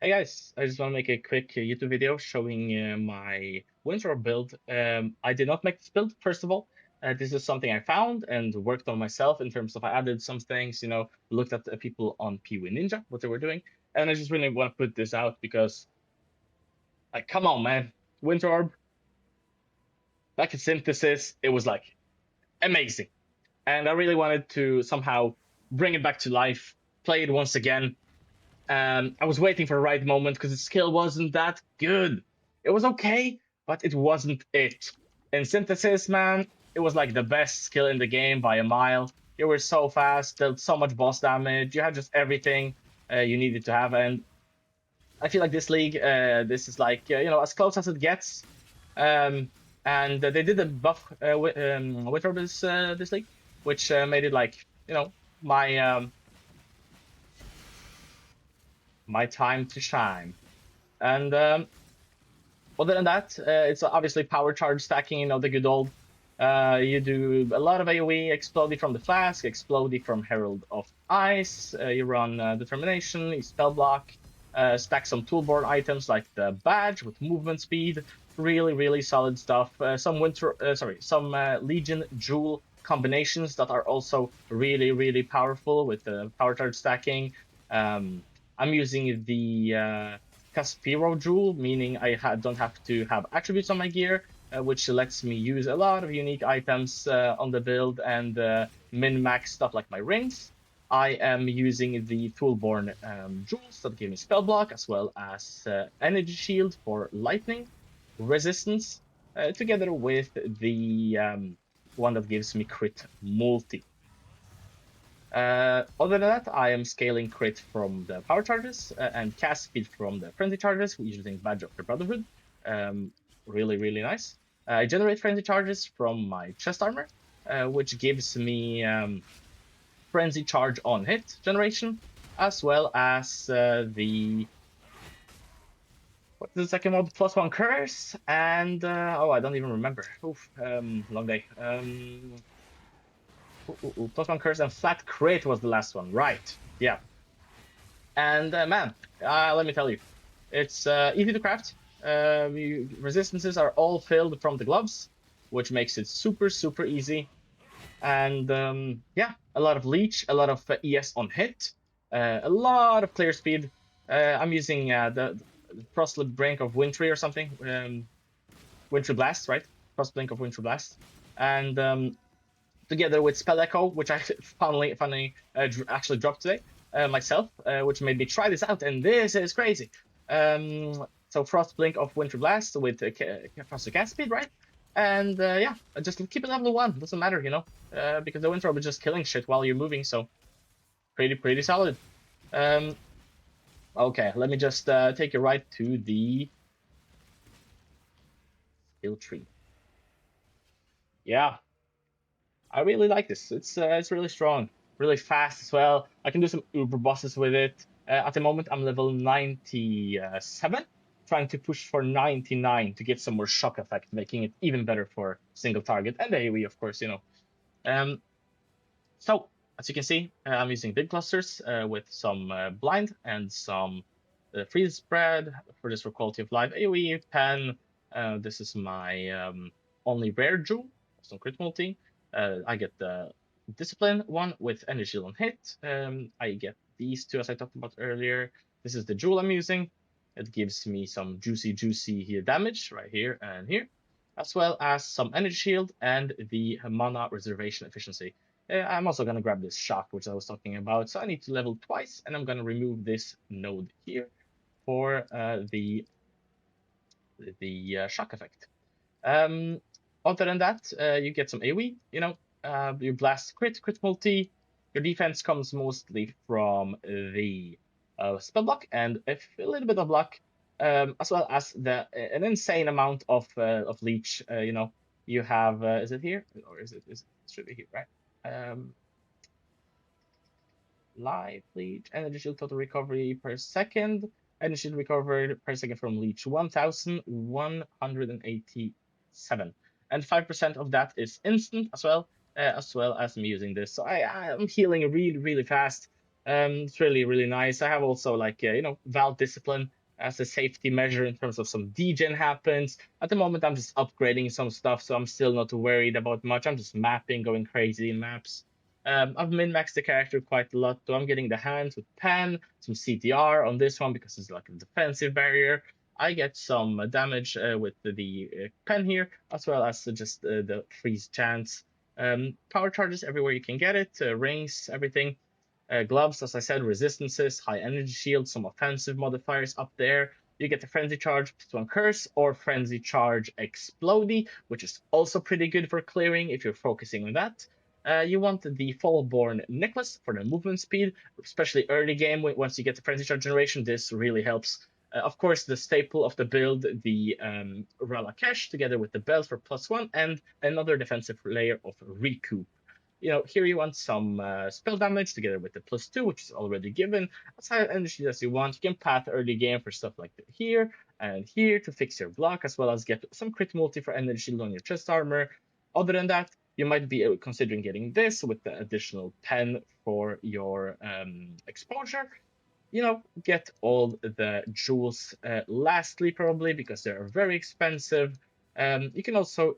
Hey guys, I just want to make a quick YouTube video showing my winter build. I did not make this build, first of all. This is something I found and worked on myself in terms of I added some things, looked at the people on Pee-wee Ninja, what they were doing. And I just really want to put this out because, like, come on, man. Winter Orb, back in Synthesis, it was like amazing. And I really wanted to somehow bring it back to life, play it once again. I was waiting for the right moment because the skill wasn't that good. It was okay, but it wasn't it. In Synthesis, man, it was like the best skill in the game by a mile. You were so fast, dealt so much boss damage. You had just everything you needed to have, and I feel like this league, this is like as close as it gets. Um, and they did a buff with this league, which made it like my my time to shine. And other than that, it's obviously power charge stacking, the good old. You do a lot of AoE, Explodey from the Flask, Explodey from Herald of Ice. You run Determination, you spell block, stack some toolboard items like the badge with movement speed. Really, really solid stuff. Some Legion Jewel combinations that are also really, really powerful with the power charge stacking. I'm using the Caspiro Jewel, meaning don't have to have attributes on my gear, which lets me use a lot of unique items on the build and min-max stuff like my rings. I am using the Toolborn jewels that give me spell block, as well as energy shield for lightning resistance, together with the one that gives me crit multi. Other than that, I am scaling crit from the power charges and cast speed from the frenzy charges using Badge of the Brotherhood. Um, really, really nice. I generate frenzy charges from my chest armor, which gives me frenzy charge on hit generation, as well as the what's the second one? +1 curse, and oh, I don't even remember. Oof, long day. +1 curse and flat crit was the last one, right? Yeah. And man, let me tell you, it's easy to craft. Resistances are all filled from the gloves, which makes it super, super easy. And yeah, a lot of leech, a lot of ES on hit, a lot of clear speed. I'm using the Frostlit Brink of Wintry or something, Wintry Blast, right? Frostblink of Wintry Blast. And together with Spell Echo, which I finally actually dropped today myself, which made me try this out, and this is crazy. So Frostblink of Winter Blast with faster cast speed, right? And yeah, just keep it level 1. Doesn't matter, because the Winter Orb is just killing shit while you're moving, so pretty solid. Um, okay, let me just take you right to the skill tree. Yeah, I really like this. It's really strong, really fast as well. I can do some uber bosses with it. At the moment, I'm level 97, trying to push for 99 to get some more shock effect, making it even better for single target and AoE, of course. Um, so as you can see, I'm using big clusters with some blind and some freeze spread for this for quality of life AoE pen. This is my only rare jewel, some crit multi. I get the discipline one with energy on hit. I get these two as I talked about earlier. This is the jewel I'm using. It gives me some juicy here damage right here and here, as well as some energy shield and the mana reservation efficiency. I'm also going to grab this shock, which I was talking about. So I need to level twice, and I'm going to remove this node here for the shock effect. Other than that, you get some AoE. You blast crit multi. Your defense comes mostly from the spell block and a little bit of luck, as well as an insane amount of leech. You have is it here or is it should be here, right? Live leech, energy shield total recovery per second, energy shield recovered per second from leech 1187, and 5% of that is instant as well as me using this. So I'm healing really, really fast. It's really, really nice. I have also like Val Discipline as a safety measure in terms of some degen happens. At the moment, I'm just upgrading some stuff, so I'm still not worried about much. I'm just mapping, going crazy in maps. I've min-maxed the character quite a lot, so I'm getting the hands with pen, some CTR on this one because it's like a defensive barrier. I get some damage with the pen here, as well as just the freeze chance. Power charges everywhere you can get it, rings, everything. Gloves, as I said, resistances, high energy shield, some offensive modifiers up there. You get the Frenzy Charge +1 Curse or Frenzy Charge Explodey, which is also pretty good for clearing if you're focusing on that. You want the Fallborn Necklace for the movement speed, especially early game. Once you get the Frenzy Charge generation, this really helps. Of course, the staple of the build, the Ralakesh, together with the belt for +1 and another defensive layer of Recoup. Here you want some spell damage together with the +2, which is already given. As high energy as you want. You can path early game for stuff like here and here to fix your block, as well as get some crit multi for energy shield on your chest armor. Other than that, you might be considering getting this with the additional pen for your exposure. Get all the jewels lastly, probably, because they are very expensive. You can also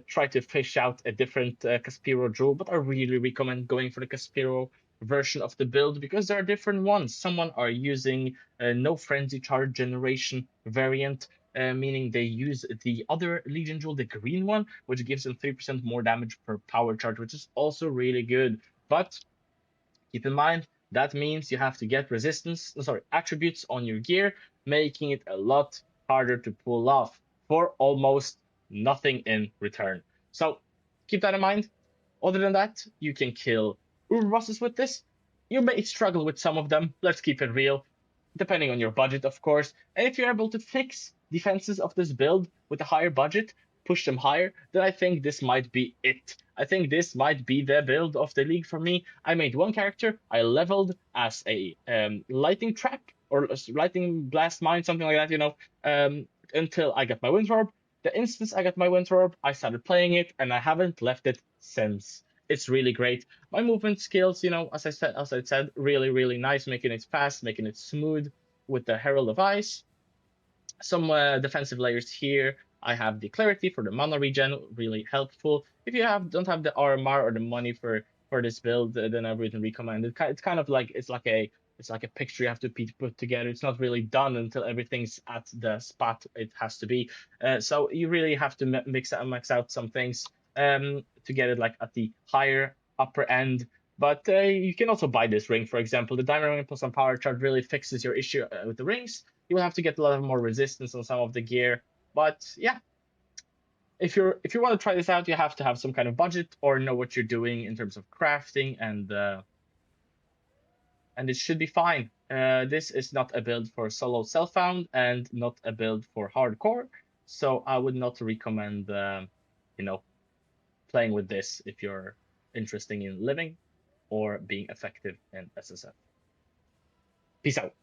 try to fish out a different Caspero jewel, but I really recommend going for the Caspero version of the build because there are different ones. Someone are using no frenzy charge generation variant, meaning they use the other Legion jewel, the green one, which gives them 3% more damage per power charge, which is also really good. But keep in mind, that means you have to get attributes on your gear, making it a lot harder to pull off for almost nothing in return. So keep that in mind. Other than that, you can kill Uber with this. You may struggle with some of them, let's keep it real, depending on your budget, of course. And if you're able to fix defenses of this build with a higher budget, push them higher, then I think this might be it. I think this might be the build of the league for me. I made one character, I leveled as a lightning trap or lightning blast mine, something like that, until I got my wind orb. The instance I got my wind orb, I started playing it, and I haven't left it since. It's really great. My movement skills, as I said, really, really nice, making it fast, making it smooth with the Herald of Ice. Some defensive layers here. I have the clarity for the mana regen, really helpful. If you don't have the RMR or the money for this build, then I wouldn't recommend it. It's kind of like it's like a picture you have to put together. It's not really done until everything's at the spot it has to be. So you really have to max out some things to get it like at the higher upper end. But you can also buy this ring, for example. The diamond ring plus some power charge really fixes your issue with the rings. You will have to get a lot of more resistance on some of the gear. But yeah, if you want to try this out, you have to have some kind of budget or know what you're doing in terms of crafting, and it should be fine. This is not a build for solo self-found and not a build for hardcore, so I would not recommend you know playing with this if you're interested in living or being effective in SSF. Peace out.